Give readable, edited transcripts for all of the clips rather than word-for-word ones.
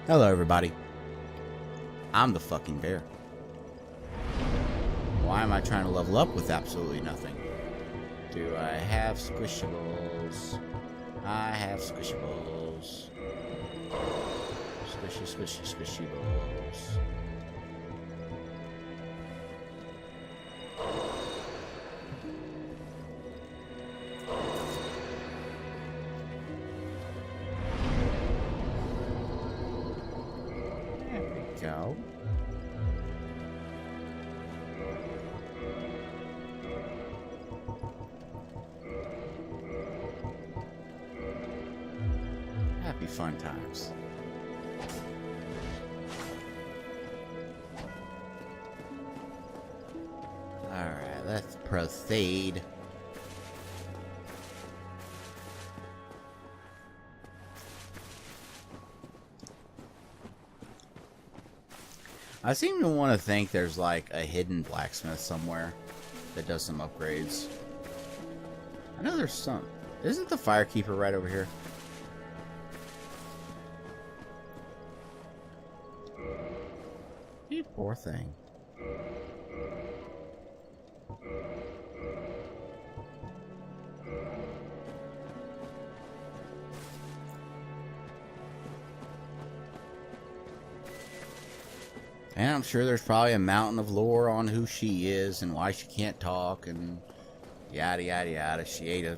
Hello, everybody. I'm the fucking bear. Why am I trying to level up with absolutely nothing? Do I have squishables? I have squishables. Squishy, squishy, squishy balls. There we go. Happy fun times. Alright, let's proceed. I seem to want to think there's like a hidden blacksmith somewhere that does some upgrades. I know there's some. Isn't the firekeeper right over here? You poor thing. And I'm sure there's probably a mountain of lore on who she is and why she can't talk and yada yada yada. She ate a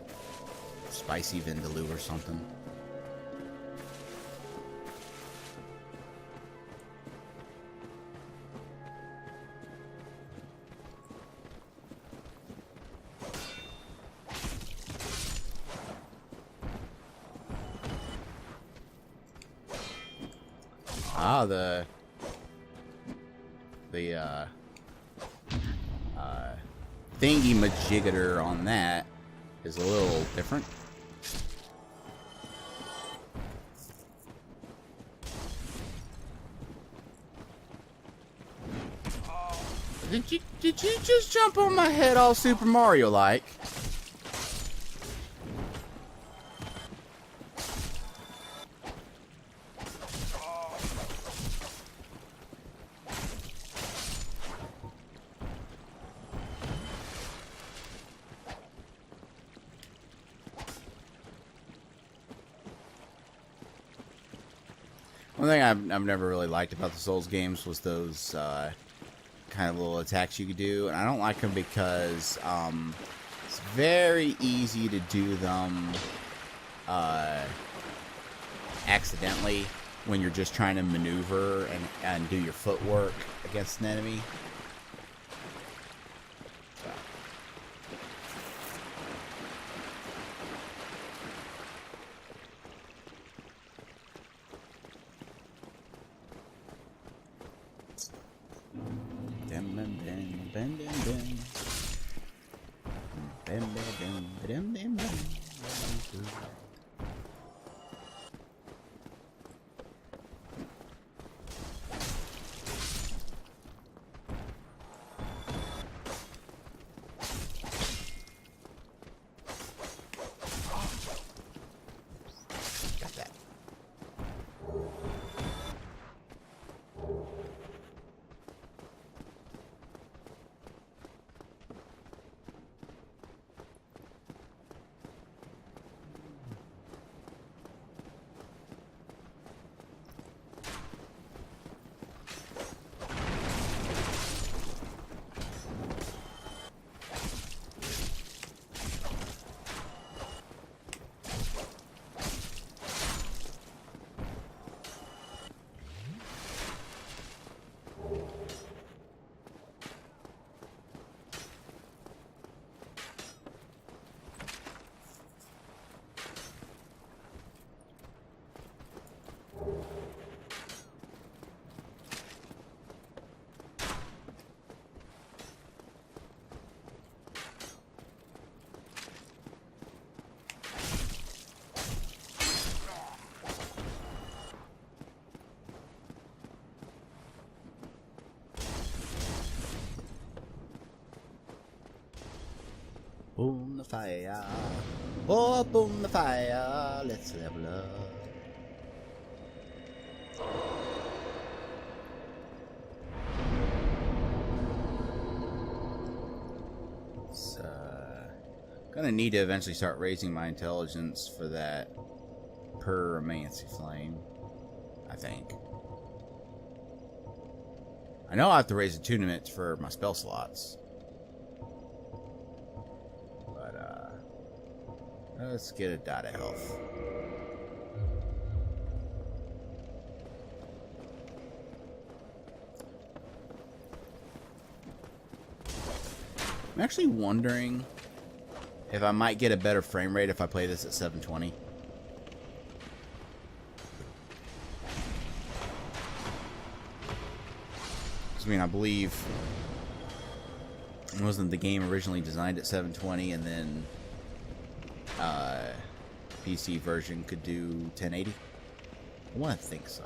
spicy vindaloo or something. Ah, the thingy majigger on that is a little different. Did you just jump on my head all Super Mario like? One thing I've never really liked about the Souls games was those kind of little attacks you could do, and I don't like them because it's very easy to do them accidentally when you're just trying to maneuver and do your footwork against an enemy. Got that. On the fire. Up on the fire, let's level up. Gonna need to eventually start raising my intelligence for that Pyromancy Flame, I think. I know I have to raise attunements for my spell slots. But, let's get a dot of health. I'm actually wondering if I might get a better frame rate if I play this at 720. I mean, I believe wasn't the game originally designed at 720 and then PC version could do 1080? I want to think so.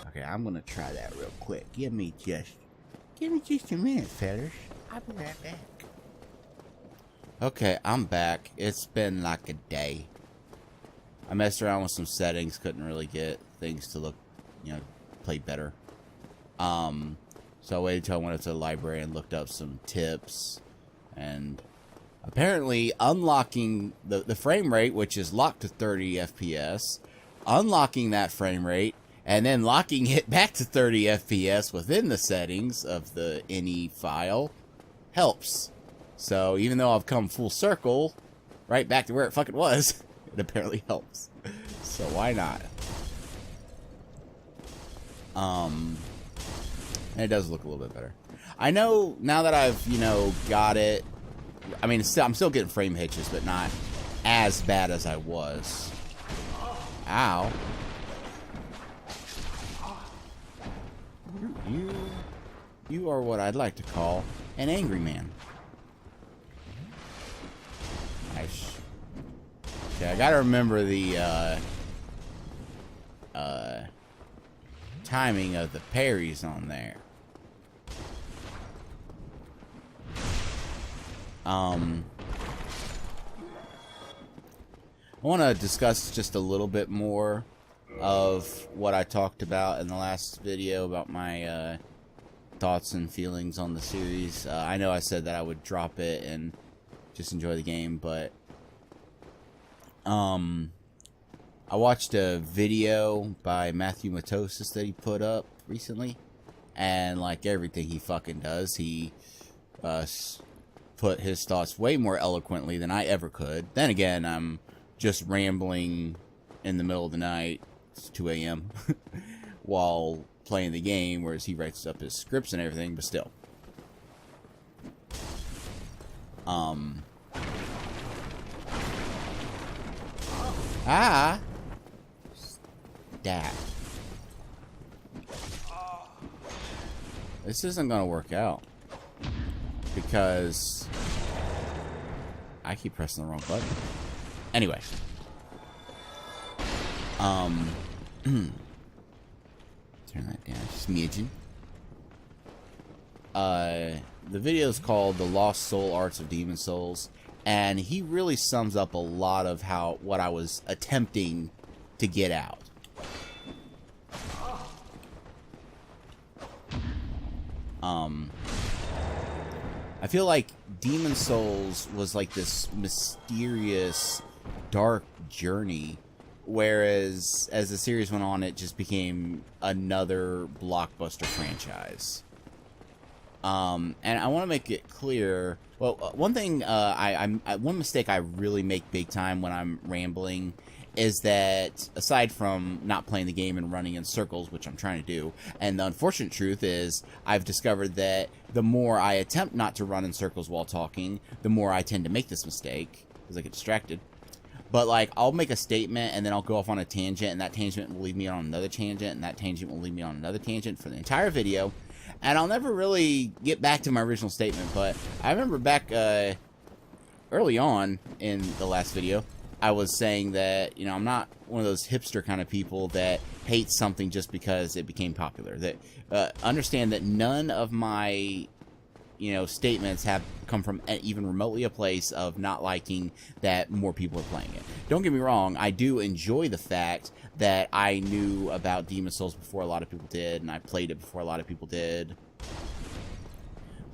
Okay, I'm gonna try that real quick. Give me just a minute, fellas. I'll be right back. Okay, I'm back. It's been like a day. I messed around with some settings, couldn't really get things to look, play better. So I waited until I went to the library and looked up some tips. And apparently unlocking the frame rate, which is locked to 30 FPS, unlocking that frame rate, and then locking it back to 30 FPS within the settings of the NE file helps. So even though I've come full circle, right back to where it fucking was, it apparently helps. So why not? And it does look a little bit better. I know now that I've, got it. I mean, I'm still getting frame hitches, but not as bad as I was. Ow. You are what I'd like to call an angry man. Nice. Okay, I gotta remember the timing of the parries on there. I want to discuss just a little bit more of what I talked about in the last video about my thoughts and feelings on the series. I know I said that I would drop it and just enjoy the game, but I watched a video by Matthew Matosis that he put up recently, and like everything he fucking does, he put his thoughts way more eloquently than I ever could. Then again, I'm just rambling in the middle of the night, it's 2 a.m. while playing the game, whereas he writes up his scripts and everything, but still. That. This isn't gonna work out because I keep pressing the wrong button. Anyway. Turn that down just smidgen. The video is called The Lost Soul Arts of Demon Souls, and he really sums up a lot of what I was attempting to get out. I feel like Demon Souls was like this mysterious, dark journey, whereas as the series went on, it just became another blockbuster franchise. And I want to make it clear. Well, one thing, one mistake I really make big time when I'm rambling is that aside from not playing the game and running in circles, which I'm trying to do, and the unfortunate truth is I've discovered that the more I attempt not to run in circles while talking, the more I tend to make this mistake because I get distracted. But like, I'll make a statement and then I'll go off on a tangent, and that tangent will lead me on another tangent, and that tangent will lead me on another tangent for the entire video, and I'll never really get back to my original statement. But I remember back early on in the last video, I was saying that, you know, I'm not one of those hipster kind of people that hates something just because it became popular. That understand that none of my, you know, statements have come from even remotely a place of not liking that more people are playing it. Don't get me wrong, I do enjoy the fact that I knew about Demon's Souls before a lot of people did, and I played it before a lot of people did.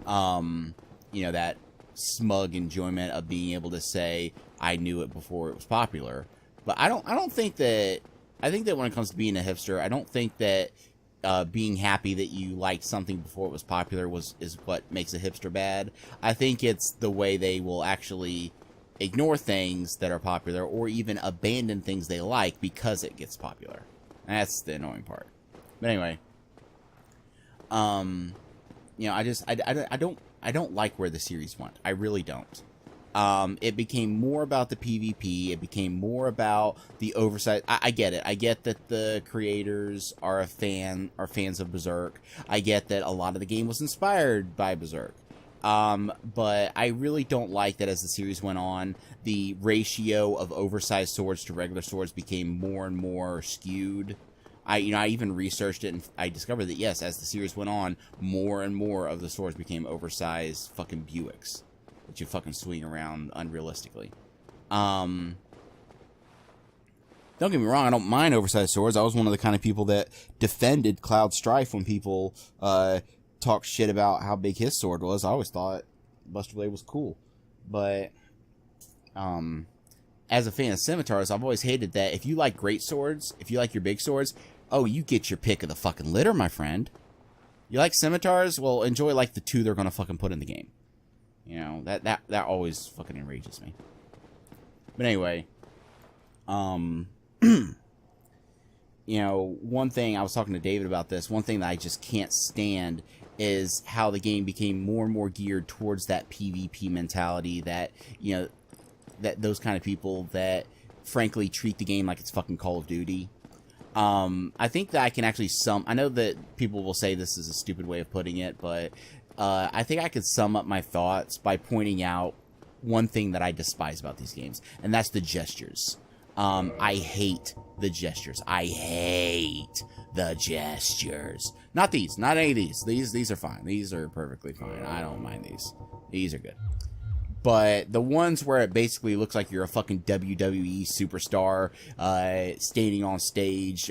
You know, that smug enjoyment of being able to say I knew it before it was popular. But I don't think that, I think that when it comes to being a hipster, I don't think that being happy that you liked something before it was popular is what makes a hipster bad. I think it's the way they will actually ignore things that are popular or even abandon things they like because it gets popular. That's the annoying part. But anyway, you know, I don't like where the series went. I really don't. It became more about the PvP. It became more about the oversight. I get it. I get that the creators are fans of Berserk. I get that a lot of the game was inspired by Berserk. But I really don't like that as the series went on, the ratio of oversized swords to regular swords became more and more skewed. I even researched it, and I discovered that, yes, as the series went on, more and more of the swords became oversized fucking Buicks that you fucking swing around unrealistically. Don't get me wrong, I don't mind oversized swords. I was one of the kind of people that defended Cloud Strife when people talked shit about how big his sword was. I always thought Buster Blade was cool. But as a fan of scimitars, I've always hated that if you like great swords, if you like your big swords, oh, you get your pick of the fucking litter, my friend. You like scimitars? Well, enjoy like the 2 they're gonna fucking put in the game. You know, that always fucking enrages me. But anyway, you know, one thing, I was talking to David about this, one thing that I just can't stand is how the game became more and more geared towards that PvP mentality, that, you know, that those kind of people that frankly treat the game like it's fucking Call of Duty. I think that I can actually I know that people will say this is a stupid way of putting it, but I think I could sum up my thoughts by pointing out one thing that I despise about these games, and that's the gestures. I hate the gestures. I hate the gestures. Not these. Not any of these. These are fine. These are perfectly fine. I don't mind these. These are good. But the ones where it basically looks like you're a fucking WWE superstar, standing on stage,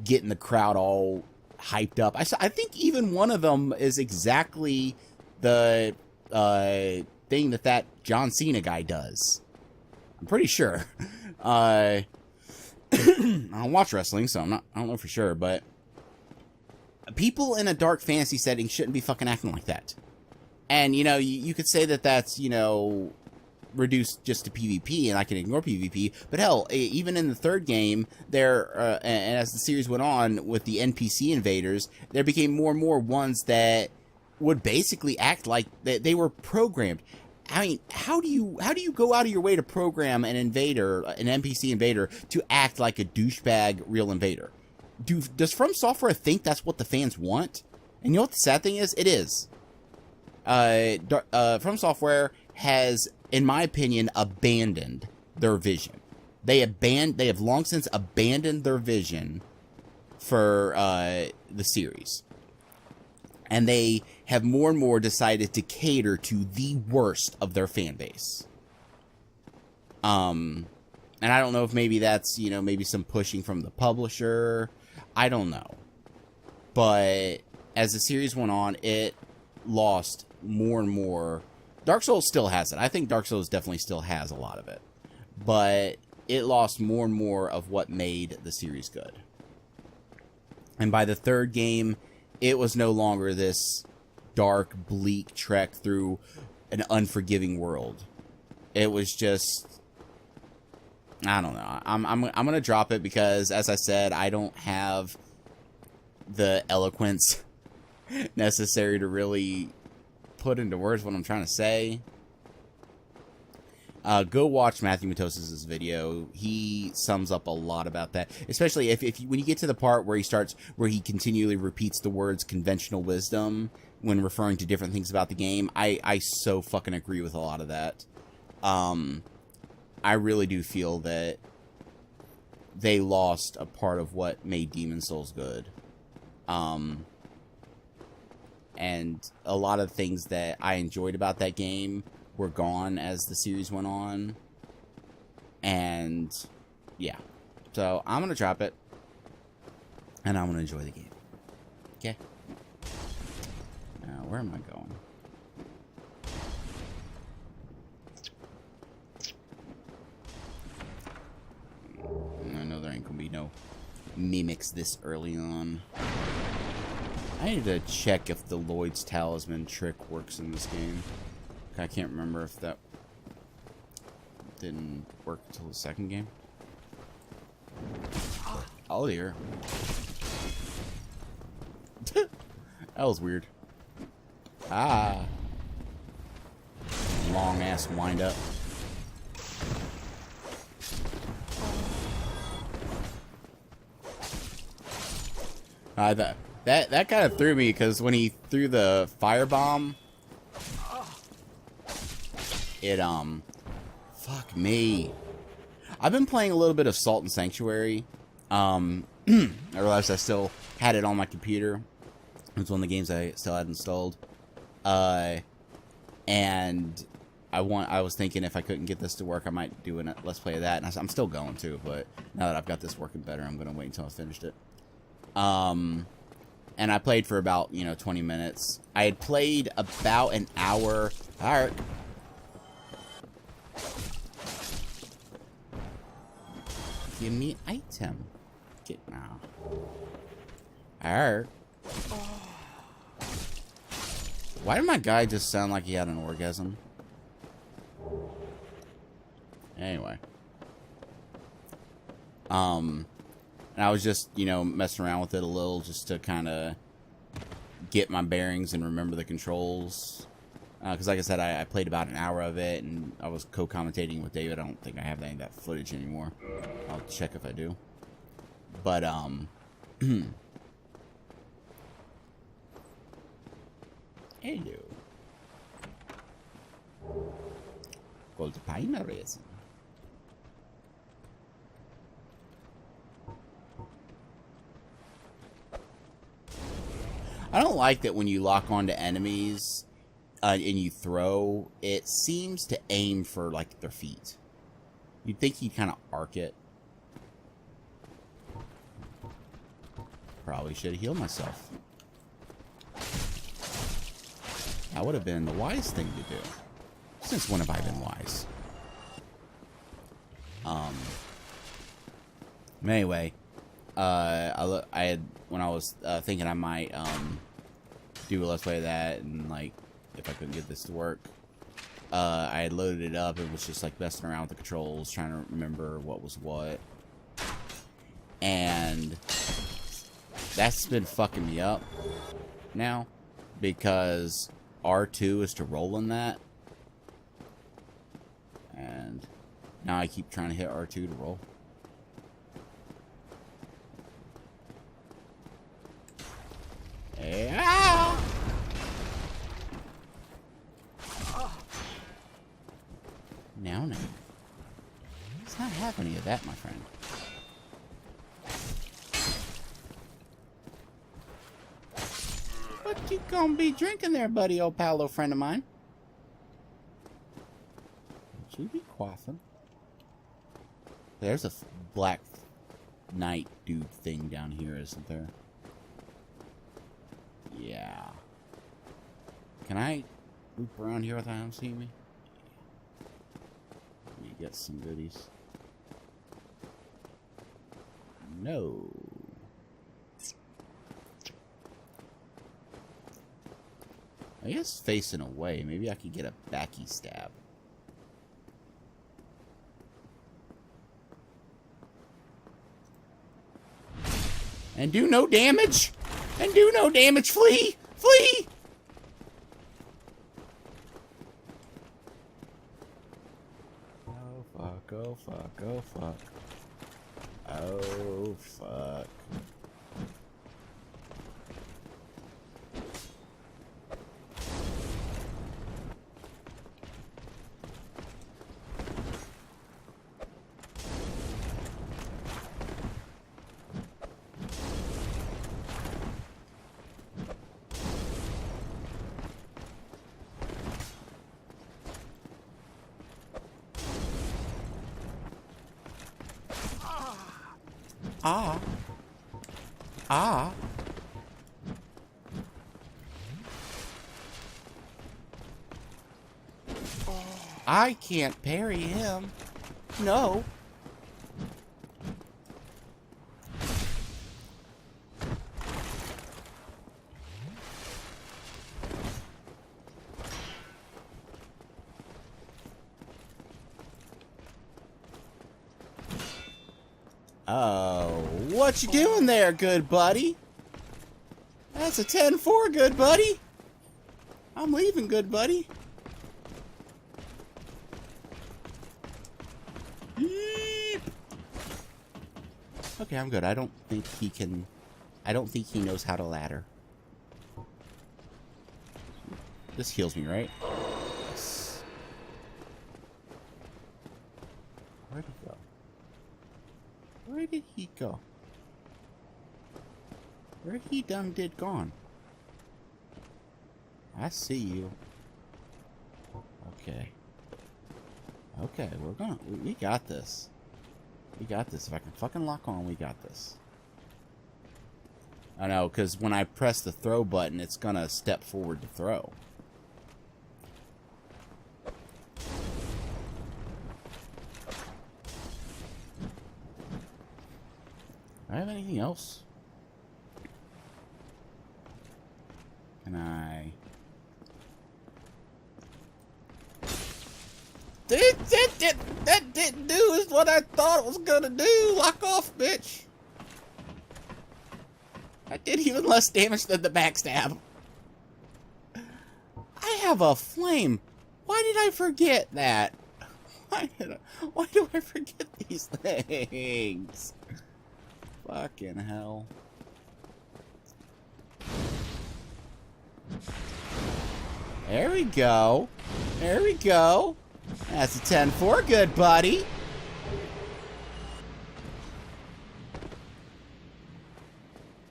getting the crowd all hyped up. I think even one of them is exactly the thing that John Cena guy does. I'm pretty sure. I don't watch wrestling, so I don't know for sure, but people in a dark fantasy setting shouldn't be fucking acting like that. And, you know, you could say that that's, you know, reduced just to PvP, and I can ignore PvP, but hell, even in the third game, and as the series went on with the NPC invaders, there became more and more ones that would basically act like they were programmed. I mean, how do you go out of your way to program an invader, an NPC invader, to act like a douchebag real invader? Does From Software think that's what the fans want? And you know what the sad thing is? It is. From Software has, in my opinion, abandoned their vision. They have long since abandoned their vision for the series. And they have more and more decided to cater to the worst of their fan base. And I don't know if maybe that's, you know, maybe some pushing from the publisher. I don't know. But as the series went on, it lost more and more. Dark Souls still has it. I think Dark Souls definitely still has a lot of it. But it lost more and more of what made the series good. And by the third game, it was no longer this dark, bleak trek through an unforgiving world. It was just, I don't know. I'm gonna drop it because, as I said, I don't have the eloquence necessary to really put into words what I'm trying to say. Go watch Matthew Matos's video. He sums up a lot about that, especially when you get to the part where he continually repeats the words conventional wisdom when referring to different things about the game. I so fucking agree with a lot of that. I really do feel that they lost a part of what made Demon Souls good. And a lot of things that I enjoyed about that game were gone as the series went on. And yeah. So I'm going to drop it. And I'm going to enjoy the game. Okay. Now, where am I going? I know there ain't going to be no mimics this early on. I need to check if the Lloyd's Talisman trick works in this game. I can't remember if that didn't work until the second game. Oh dear. That was weird. Ah. Long ass wind up. That kind of threw me because when he threw the firebomb, it fuck me. I've been playing a little bit of Salt and Sanctuary. I realized I still had it on my computer. It was one of the games I still had installed. And I was thinking if I couldn't get this to work, I might do a let's play of that. And I'm still going to, but now that I've got this working better, I'm gonna wait until I finished it. And I played for about, 20 minutes. I had played about an hour. Alright. Give me an item. Get now. Alright. Why did my guy just sound like he had an orgasm? Anyway. And I was just, messing around with it a little just to kind of get my bearings and remember the controls. Because like I said, I played about an hour of it, and I was co-commentating with David. I don't think I have any of that footage anymore. I'll check if I do. But, hello. Gold Pine Racing. I don't like that when you lock onto enemies and you throw, it seems to aim for, like, their feet. You'd think you'd kind of arc it. Probably should have healed myself. That would have been the wise thing to do. Since when have I been wise? Anyway, I had, when I was thinking I might do a let's play of that, and like if I couldn't get this to work, I had loaded it up and was just like messing around with the controls, trying to remember what was what, and that's been fucking me up now because R2 is to roll in that, and now I keep trying to hit R2 to roll. Yeah. Now. Let's not have any of that, my friend. What you gonna be drinking there, buddy, old pal, friend of mine? Would you be quaffing? There's a Black Knight dude thing down here, isn't there? Yeah. Can I loop around here without him seeing me? Let me get some goodies. No. I guess facing away. Maybe I could get a backy stab. And do no damage! And do no damage! Flee! Flee! Oh fuck, oh fuck, oh fuck. Oh fuck. Ah. Ah. I can't parry him. No. Oh, what you doing there, good buddy? That's a 10-4, good buddy. I'm leaving, good buddy. Yeep. Okay, I'm good. I don't think he can... I don't think he knows how to ladder. This heals me, right? Yes. Where'd he go? Where did he go? Where he done did gone? I see you. Okay. Okay, we got this. We got this. If I can fucking lock on, we got this. I know, because when I press the throw button, it's gonna step forward to throw. Do I have anything else? Can I... That didn't do is what I thought it was gonna do. Lock off, bitch. That did even less damage than the backstab. I have a flame. Why did I forget that? Why do I forget these things? Fucking hell. There we go. There we go. That's a 10-4, good buddy.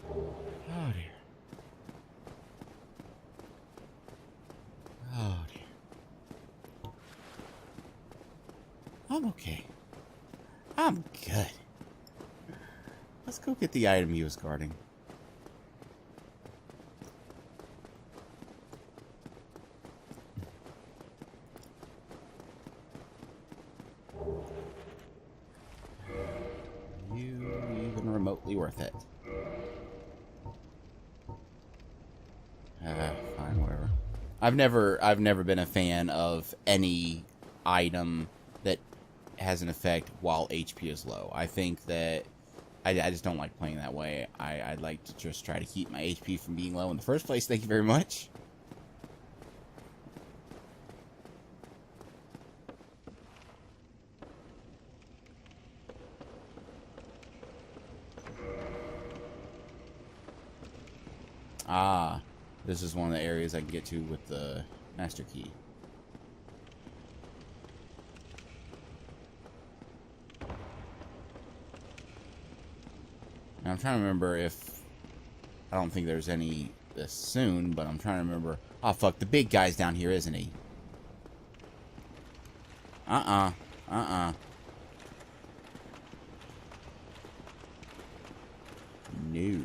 Oh dear. Oh dear. I'm okay. I'm good. Let's go get the item he was guarding. Remotely worth it. Fine, whatever. I've never been a fan of any item that has an effect while HP is low. I think that I just don't like playing that way. I'd like to just try to keep my HP from being low in the first place. Thank you very much. Ah, this is one of the areas I can get to with the master key. Now, I'm trying to remember if... I don't think there's any this soon, but I'm trying to remember... Oh, fuck, the big guy's down here, isn't he? Uh-uh. No.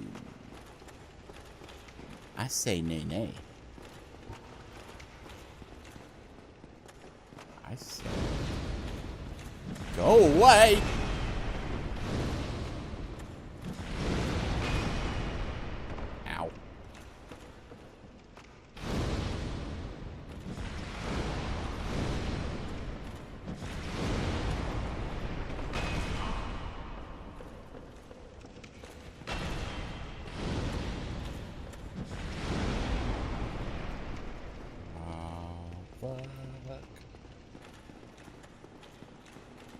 I say nay. I say... Go away! Ow.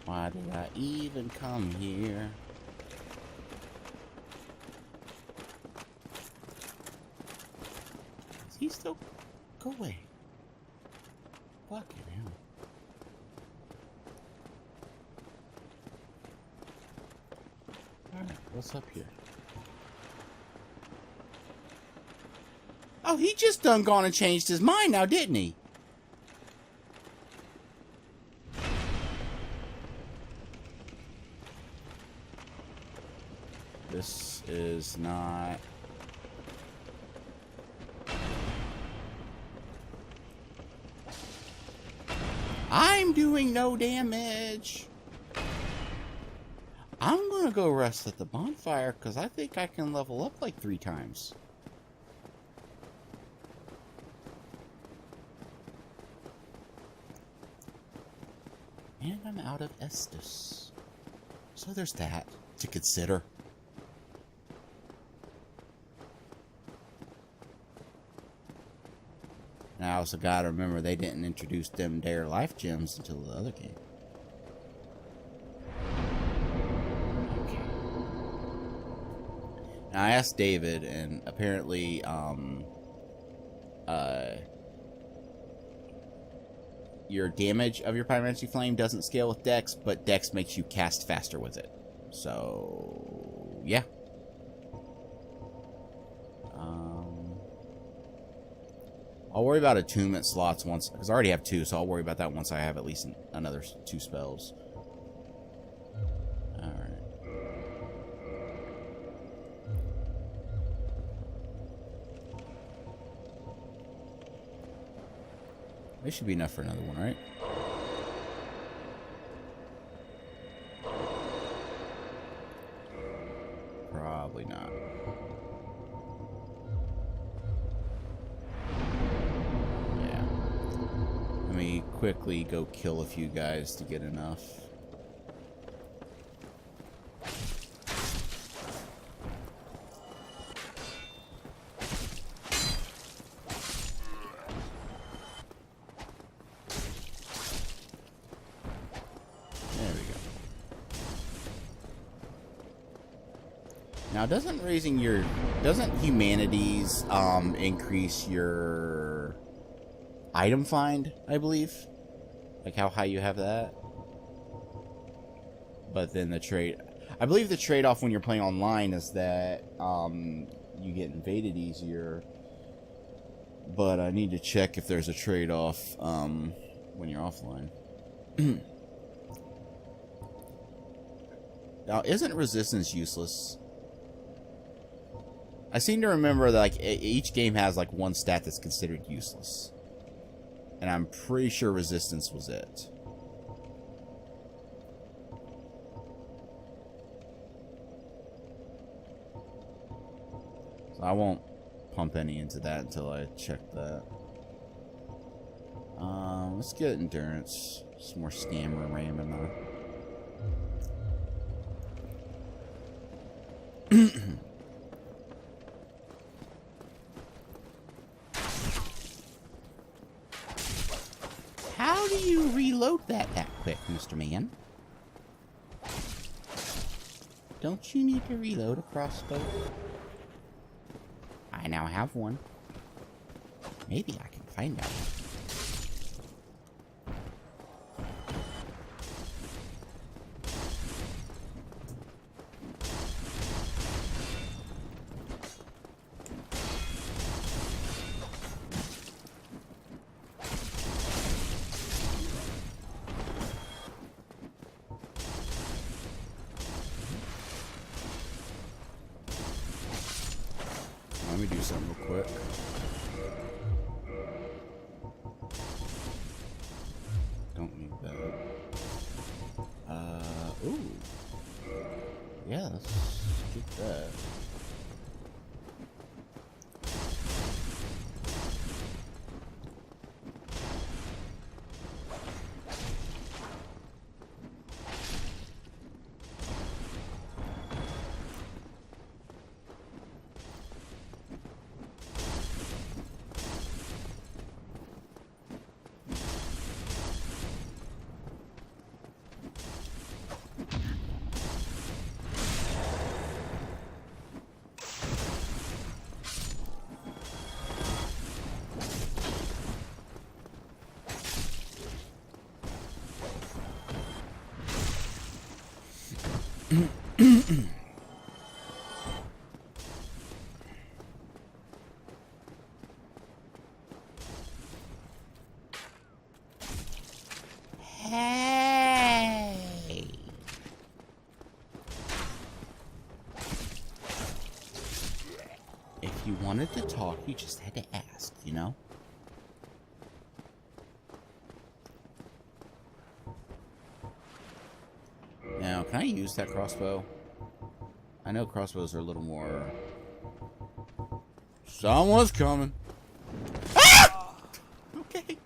Why did I even come here? Is he still... Go away. Fucking hell. Alright, what's up here? Oh, he just done gone and changed his mind now, didn't he? This is not... I'm doing no damage. I'm gonna go rest at the bonfire because I think I can level up like 3 times. And I'm out of Estus. So there's that to consider. And I also gotta remember they didn't introduce them Dare Life Gems until the other game. Okay. Now I asked David, and apparently, your damage of your Pyromancy Flame doesn't scale with Dex, but Dex makes you cast faster with it. So, yeah. I'll worry about attunement slots once, because I already have 2, so I'll worry about that once I have at least another 2 spells. Alright. This should be enough for another one, right? Probably not. Yeah. Let me quickly go kill a few guys to get enough. Now, doesn't humanities increase your item find, I believe? Like how high you have that? But then I believe the trade-off when you're playing online is that you get invaded easier. But I need to check if there's a trade-off when you're offline. Now, isn't resistance useless? I seem to remember that like each game has like one stat that's considered useless. And I'm pretty sure resistance was it. So I won't pump any into that until I check that. Let's get endurance. Some more scammer ramming though. How do you reload that quick, Mr. Man? Don't you need to reload a crossbow? I now have one. Maybe I can find out. Let me do something real quick. Don't need that. Ooh. Yeah, let's get that. Hey. If you wanted to talk, you just had to ask, you know? Now, can I use that crossbow? I know crossbows are a little more... Someone's coming. Ah! Okay.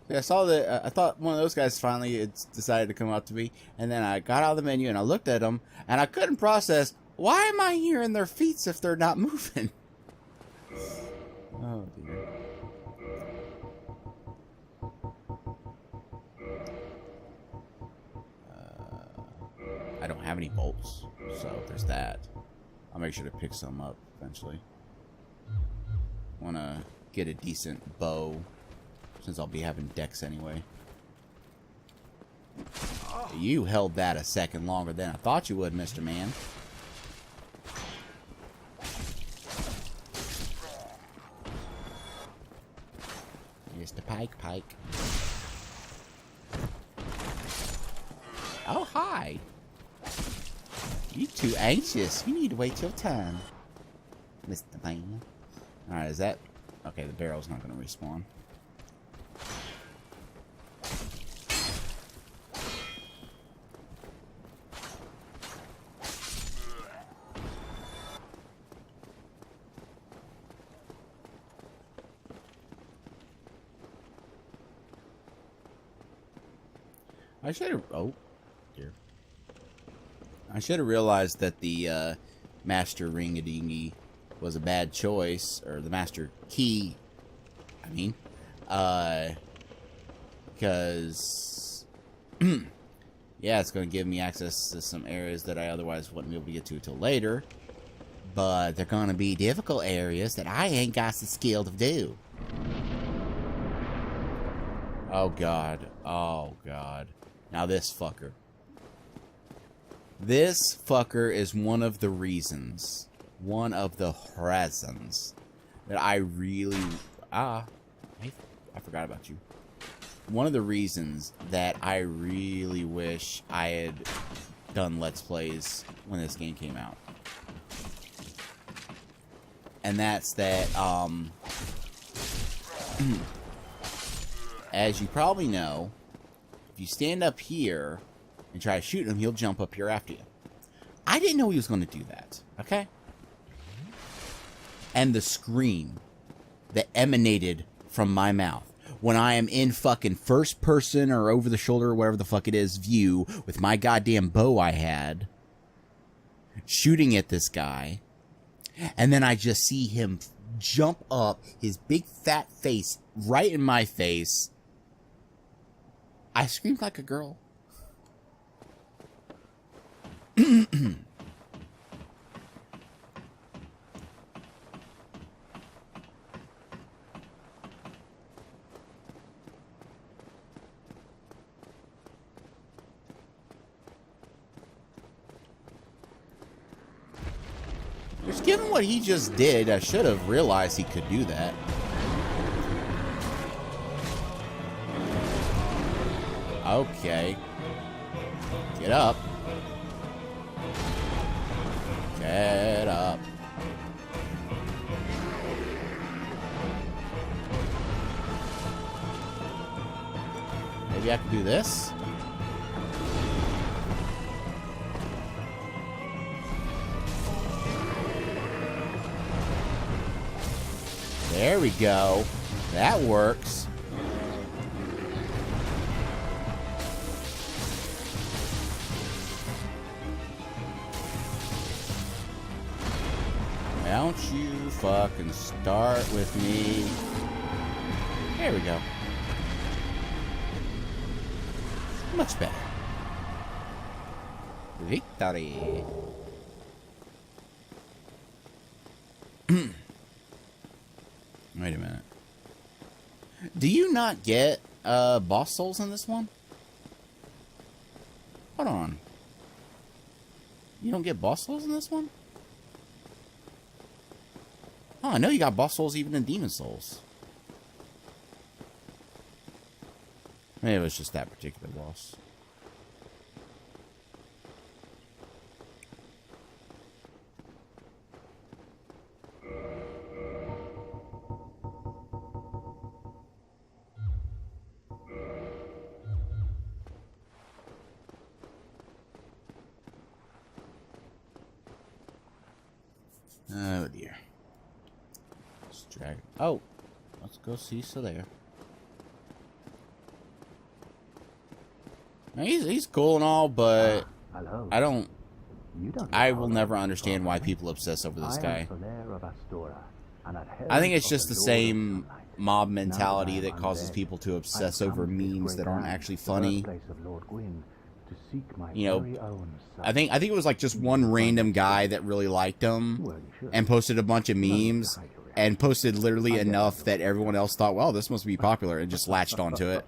Yeah, I saw that. I thought one of those guys finally had decided to come up to me, and then I got out of the menu and I looked at them, and I couldn't process, why am I hearing their feet if they're not moving? Oh dear. I don't have any bolts, so there's that. I'll make sure to pick some up eventually. Want to get a decent bow, since I'll be having decks anyway. You held that a second longer than I thought you would, Mr. Man. Mr. Pike. Oh, hi. You too anxious. You need to wait your turn, Mr. Man. Alright, is that... Okay, the barrel's not going to respawn. I should have... Oh, dear. I should have realized that the Master Ring-a-Dingy was a bad choice. Or the Master Key, I mean. Because... yeah, it's going to give me access to some areas that I otherwise wouldn't be able to get to until later. But they're going to be difficult areas that I ain't got the skill to do. Oh, God. Oh, God. Now this fucker. This fucker is one of the reasons that I really... I forgot about you. One of the reasons that I really wish I had done Let's Plays when this game came out. And that's that, as you probably know, if you stand up here and try to shoot him, he'll jump up here after you. I didn't know he was going to do that, okay? And the scream that emanated from my mouth when I am in fucking first person or over the shoulder or whatever the fuck it is view with my goddamn bow I had shooting at this guy, and then I just see him jump up, his big fat face right in my face. I screamed like a girl. Just given what he just did, I should have realized he could do that. Okay. Get up. Get up. Maybe I can do this? There we go. That works. Don't you fucking start with me. There we go. Much better. Victory. Wait a minute. Do you not get boss souls in this one? Hold on. You don't get boss souls in this one? Oh, I know you got boss souls even in Demon Souls. Maybe it was just that particular boss. Okay. Oh, let's go see Solaire. Now, he's cool and all, but hello. I will never understand why people obsess over this guy. I think it's just the same mob mentality that causes people to obsess over memes that aren't actually funny. You know, I think it was like just one random guy that really liked him and posted a bunch of memes and posted literally enough that everyone else thought, well, this must be popular, and just latched onto it.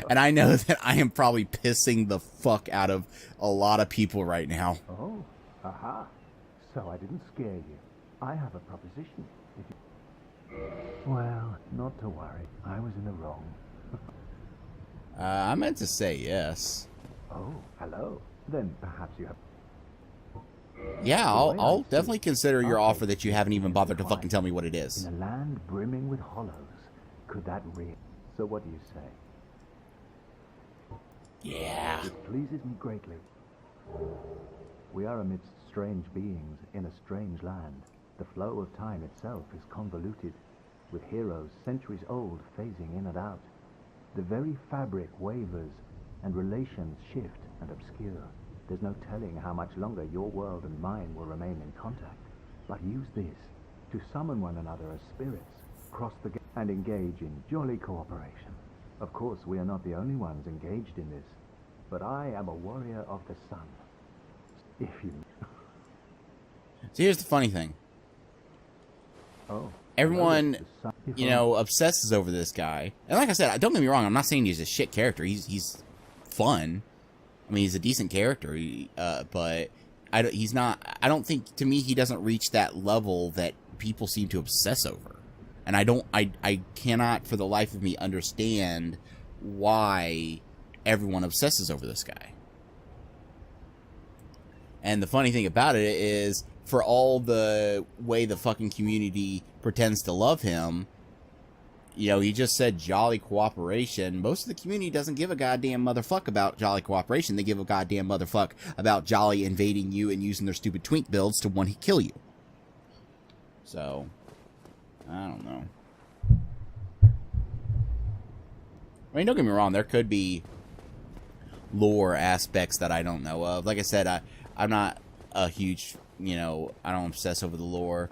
And I know that I am probably pissing the fuck out of a lot of people right now. Oh, aha. So I didn't scare you. I have a proposition. Well, not to worry. I was in the wrong. I meant to say yes. Oh, hello. Then perhaps you have... Yeah, I'll definitely consider your offer that you haven't even bothered to fucking tell me what it is. In a land brimming with hollows, could that really... So what do you say? Yeah. It pleases me greatly. We are amidst strange beings in a strange land. The flow of time itself is convoluted, with heroes centuries old phasing in and out. The very fabric wavers, and relations shift and obscure. There's no telling how much longer your world and mine will remain in contact. But use this to summon one another as spirits, cross the gap, and engage in jolly cooperation. Of course, we are not the only ones engaged in this, but I am a warrior of the sun. If you... So here's the funny thing. Oh. Everyone, you know, obsesses over this guy. And like I said, don't get me wrong, I'm not saying he's a shit character. He's fun. I mean, he's a decent character, but he's not... I don't think, to me, he doesn't reach that level that people seem to obsess over. And I cannot, for the life of me, understand why everyone obsesses over this guy. And the funny thing about it is, for all the way the fucking community pretends to love him, you know, he just said jolly cooperation. Most of the community doesn't give a goddamn motherfuck about jolly cooperation. They give a goddamn motherfuck about jolly invading you and using their stupid twink builds to one-hit kill you. So, I don't know. I mean, don't get me wrong, there could be lore aspects that I don't know of. Like I said, I'm not a huge, you know, I don't obsess over the lore.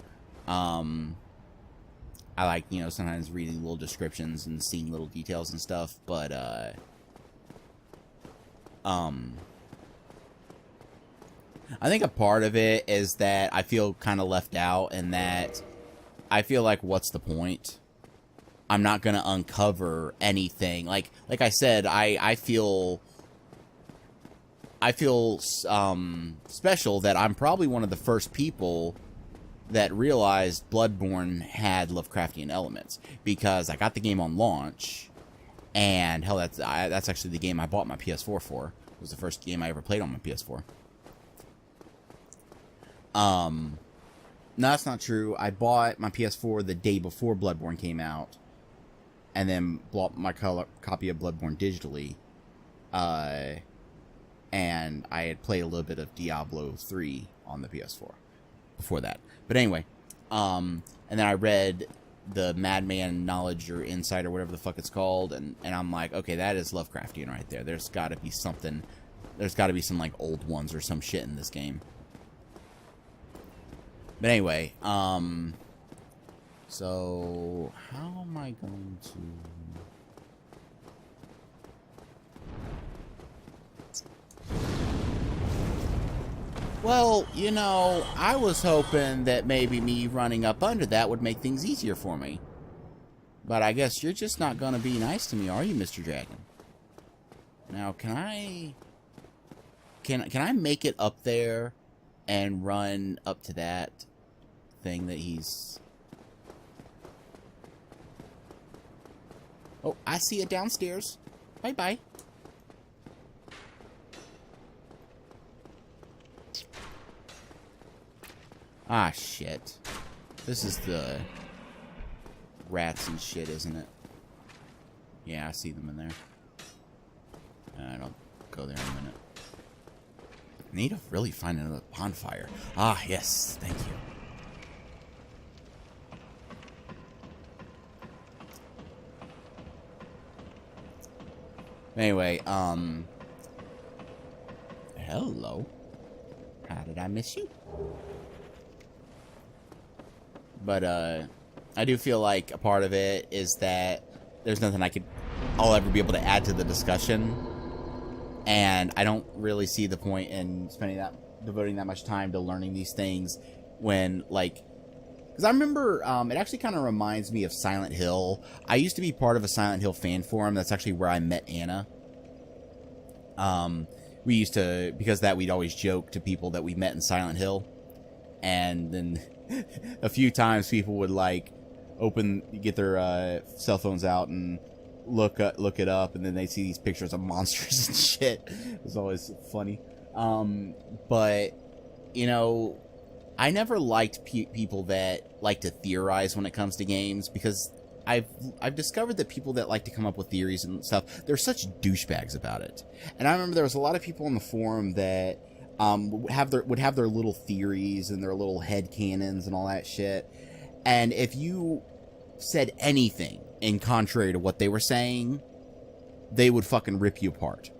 I like, you know, sometimes reading little descriptions and seeing little details and stuff, but, I think a part of it is that I feel kind of left out, and that I feel like, what's the point? I'm not going to uncover anything. Like I said, I feel special that I'm probably one of the first people that realized Bloodborne had Lovecraftian elements, because I got the game on launch, and hell, that's actually the game I bought my PS4 for. It was the first game I ever played on my PS4. No, that's not true. I bought my PS4 the day before Bloodborne came out, and then bought my copy of Bloodborne digitally. And I had played a little bit of Diablo 3 on the PS4 before that. But anyway, and then I read the Madman Knowledge or Insight or whatever the fuck it's called, and I'm like, okay, that is Lovecraftian right there. There's got to be something. There's got to be some, like, old ones or some shit in this game. But anyway, so how am I going to... Well, you know, I was hoping that maybe me running up under that would make things easier for me. But I guess you're just not going to be nice to me, are you, Mr. Dragon? Now, can I make it up there and run up to that thing that he's... Oh, I see it downstairs. Bye-bye. Ah, shit. This is the rats and shit, isn't it? Yeah, I see them in there. I'll go there in a minute. I need to really find another bonfire. Ah, yes. Thank you. Anyway, hello. How did I miss you? But, I do feel like a part of it is that there's nothing I'll ever be able to add to the discussion. And I don't really see the point in devoting that much time to learning these things when, like, because I remember, it actually kind of reminds me of Silent Hill. I used to be part of a Silent Hill fan forum. That's actually where I met Anna. We used to, because that we'd always joke to people that we met in Silent Hill. And then a few times people would, like, get their cell phones out and look it up, and then they see these pictures of monsters and shit. It was always funny. But, you know, I never liked people that like to theorize when it comes to games, because I've discovered that people that like to come up with theories and stuff, they're such douchebags about it. And I remember there was a lot of people on the forum that would have their little theories and their little headcanons and all that shit. And if you said anything in contrary to what they were saying, they would fucking rip you apart.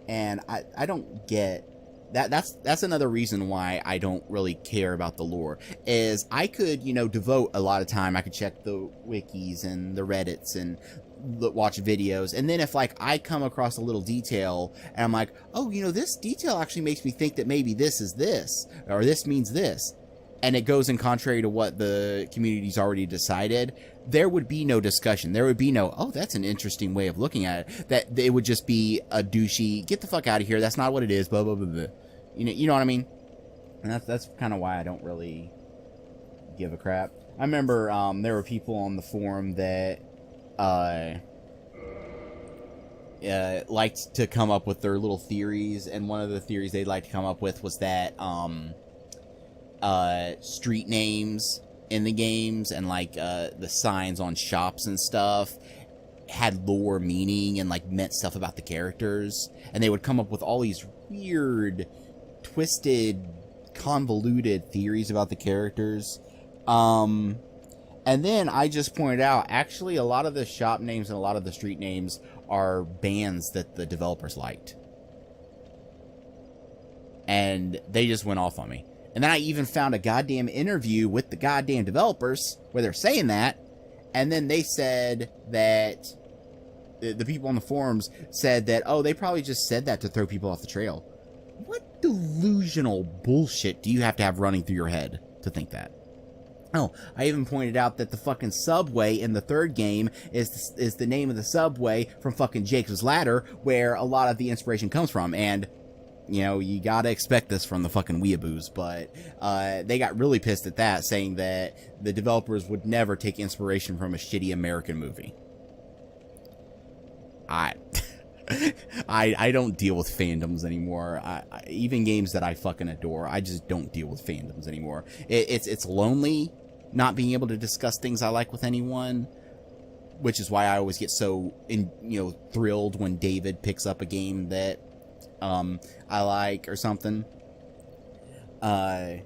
And I don't get that. That's another reason why I don't really care about the lore, is I could, you know, devote a lot of time. I could check the wikis and the Reddits and watch videos, and then if, like, I come across a little detail and I'm like, oh, you know, this detail actually makes me think that maybe this is this, or this means this, and it goes in contrary to what the community's already decided, there would be no discussion. There would be no, oh, that's an interesting way of looking at it. That it would just be a douchey, get the fuck out of here, that's not what it is, blah, blah, blah, blah. You know what I mean? And that's kind of why I don't really give a crap. I remember there were people on the forum that liked to come up with their little theories, and one of the theories they'd like to come up with was that street names in the games and, like, the signs on shops and stuff had lore meaning and, like, meant stuff about the characters, and they would come up with all these weird, twisted, convoluted theories about the characters. And then I just pointed out, actually, a lot of the shop names and a lot of the street names are bands that the developers liked. And they just went off on me. And then I even found a goddamn interview with the goddamn developers where they're saying that. And then they said that the people on the forums said that, oh, they probably just said that to throw people off the trail. What delusional bullshit do you have to have running through your head to think that? Oh, I even pointed out that the fucking subway in the third game is the name of the subway from fucking Jacob's Ladder, where a lot of the inspiration comes from. And, you know, you gotta expect this from the fucking weeaboos, but they got really pissed at that, saying that the developers would never take inspiration from a shitty American movie. I don't deal with fandoms anymore. Even games that I fucking adore, I just don't deal with fandoms anymore. It's lonely not being able to discuss things I like with anyone, which is why I always get so thrilled when David picks up a game that I like or something. But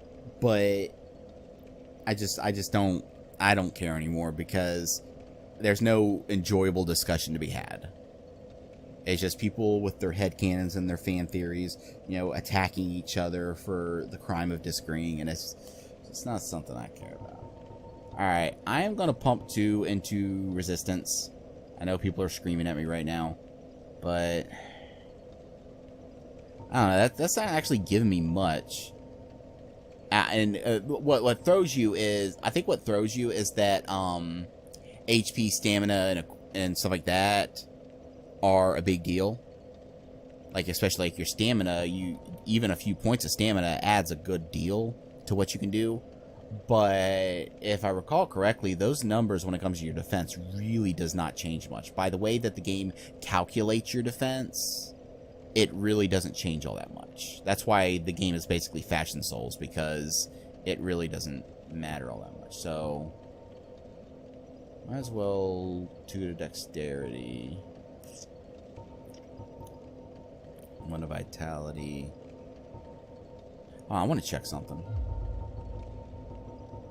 I just don't care anymore, because there's no enjoyable discussion to be had. It's just people with their headcanons and their fan theories, attacking each other for the crime of disagreeing, and it's not something I care about. Alright, I am going to pump 2 into Resistance. I know people are screaming at me right now, but I don't know, that's not actually giving me much. What throws you is, I think what throws you is that HP, stamina, and stuff like that are a big deal. Like, especially like your stamina, even a few points of stamina adds a good deal to what you can do. But if I recall correctly, those numbers when it comes to your defense really does not change much. By the way that the game calculates your defense, it really doesn't change all that much. That's why the game is basically Fashion Souls, because it really doesn't matter all that much. So might as well 2 to Dexterity, 1 to Vitality. Oh, I want to check something.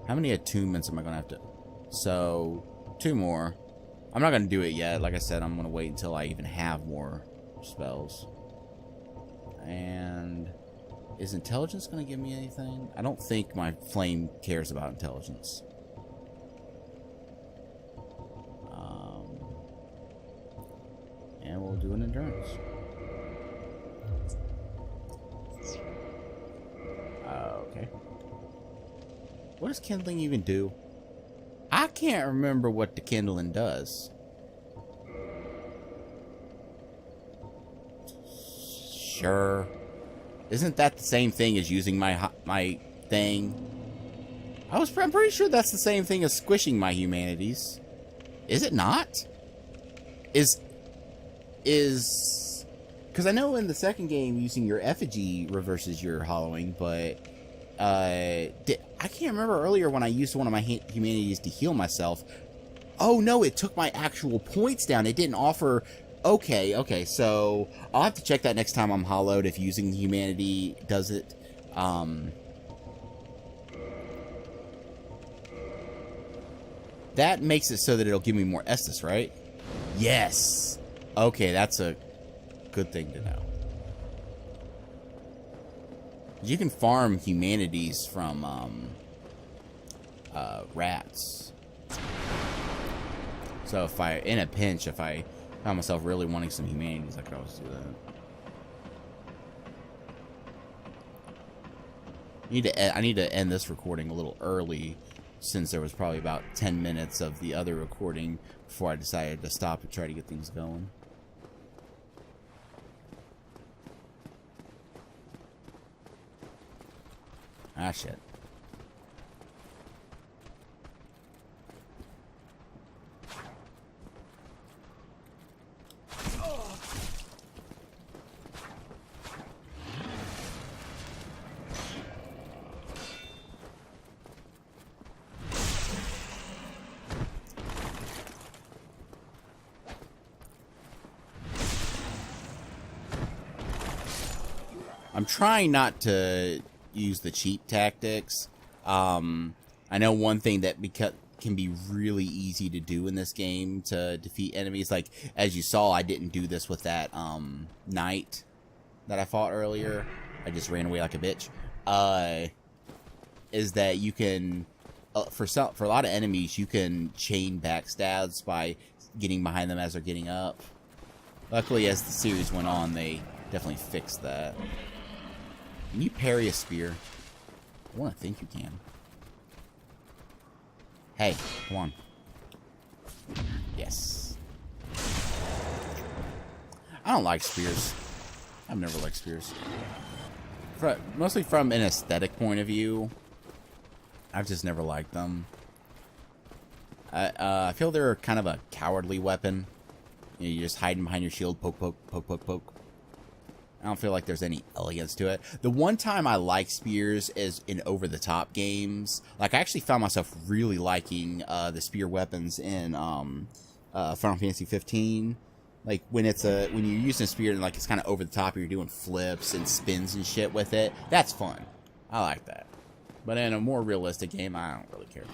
How many attunements am I going to have to... So, 2 more. I'm not gonna do it yet. Like I said, I'm gonna wait until I even have more spells. And is intelligence gonna give me anything? I don't think my flame cares about intelligence. And we'll do an endurance. Okay. What does kindling even do? I can't remember what the kindling does. Sure. Isn't that the same thing as using my thing? I'm pretty sure that's the same thing as squishing my humanities. Is it not? Because I know in the second game using your effigy reverses your hollowing, but I can't remember earlier when I used one of my humanities to heal myself. Oh no, it took my actual points down. It didn't offer. Okay, so I'll have to check that next time I'm hollowed if using humanity does it. That makes it so that it'll give me more Estus, right? Yes. Okay, that's a good thing to know. You can farm humanities from rats. So if in a pinch, if I found myself really wanting some humanities, I could always do that. I need to end this recording a little early, since there was probably about 10 minutes of the other recording before I decided to stop and try to get things going. Ah, shit. I'm trying not to use the cheap tactics. I know one thing that can be really easy to do in this game to defeat enemies. Like, as you saw, I didn't do this with that knight that I fought earlier. I just ran away like a bitch. Is that you can, for a lot of enemies, you can chain backstabs by getting behind them as they're getting up. Luckily, as the series went on, they definitely fixed that. Can you parry a spear? I want to think you can. Hey, come on. Yes. I don't like spears. I've never liked spears. Mostly from an aesthetic point of view. I've just never liked them. I feel they're kind of a cowardly weapon. You know, you're just hiding behind your shield, poke, poke, poke, poke, poke. I don't feel like there's any elegance to it. The one time I like spears is in over-the-top games. Like, I actually found myself really liking the spear weapons in Final Fantasy 15. Like, when you're using a spear and, like, it's kind of over-the-top, you're doing flips and spins and shit with it. That's fun. I like that. But in a more realistic game, I don't really care.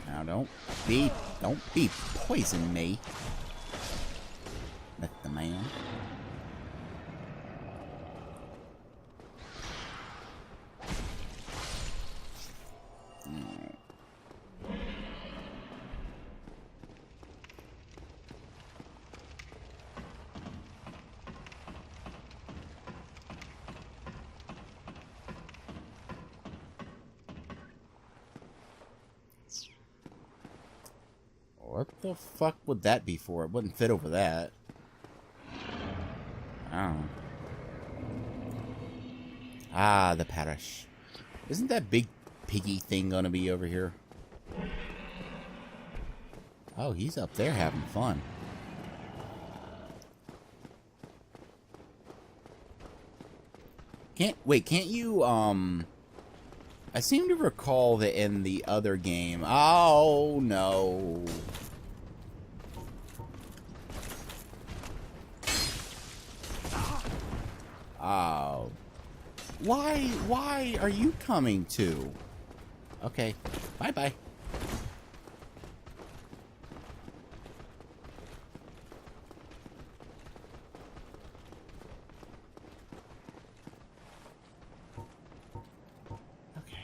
Now don't be poison me. Let the man. What the fuck would that be for? It wouldn't fit over that. I don't know. Ah, the parish. Isn't that big piggy thing gonna be over here? Oh, he's up there having fun. Can't you, I seem to recall that in the other game... Oh, no. Oh. Why are you coming too? Okay, bye-bye. Okay.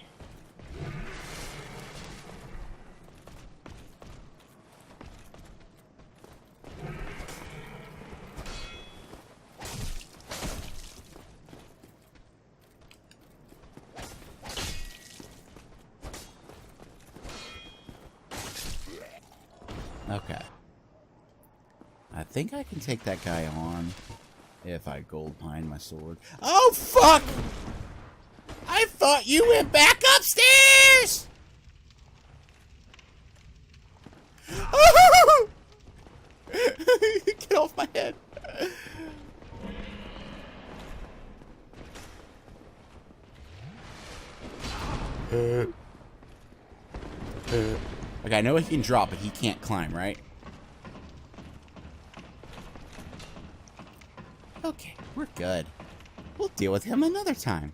Okay. I think I can take that guy on if I gold mine my sword. Oh, fuck! I thought you went back upstairs! Get off my head. Okay, I know he can drop, but he can't climb, right? Okay, we're good. We'll deal with him another time.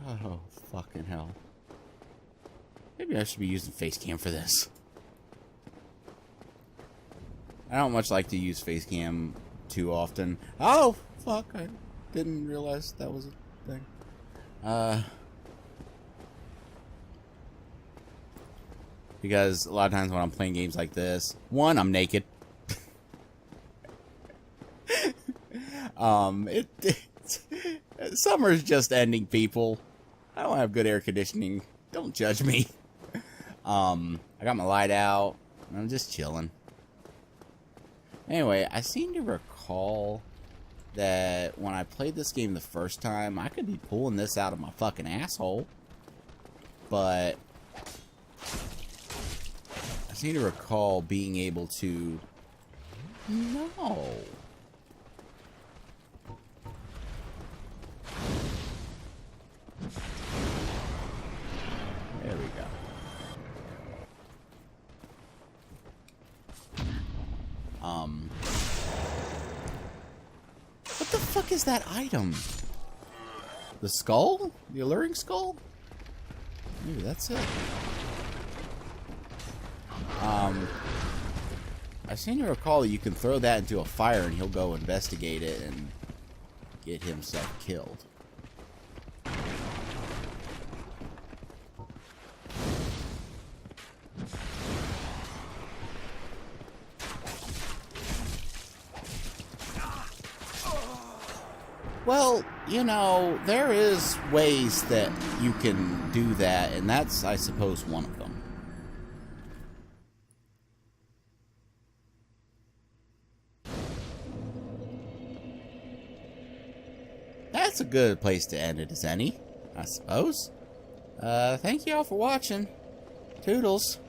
Oh, fucking hell. Maybe I should be using face cam for this. I don't much like to use face cam too often. Oh, fuck. I didn't realize that was a thing. Because a lot of times when I'm playing games like this, one, I'm naked. Summer's just ending, people. I don't have good air conditioning. Don't judge me. I got my light out. I'm just chilling. Anyway, I seem to recall that when I played this game the first time, I could be pulling this out of my fucking asshole. But I seem to recall being able to... No. There we go. What the fuck is that item? The skull? The alluring skull? Maybe that's it. I seem to recall that you can throw that into a fire and he'll go investigate it and get himself killed. Well, you know, there is ways that you can do that, and that's, I suppose, one of them. That's a good place to end it as any, I suppose. Thank you all for watching. Toodles.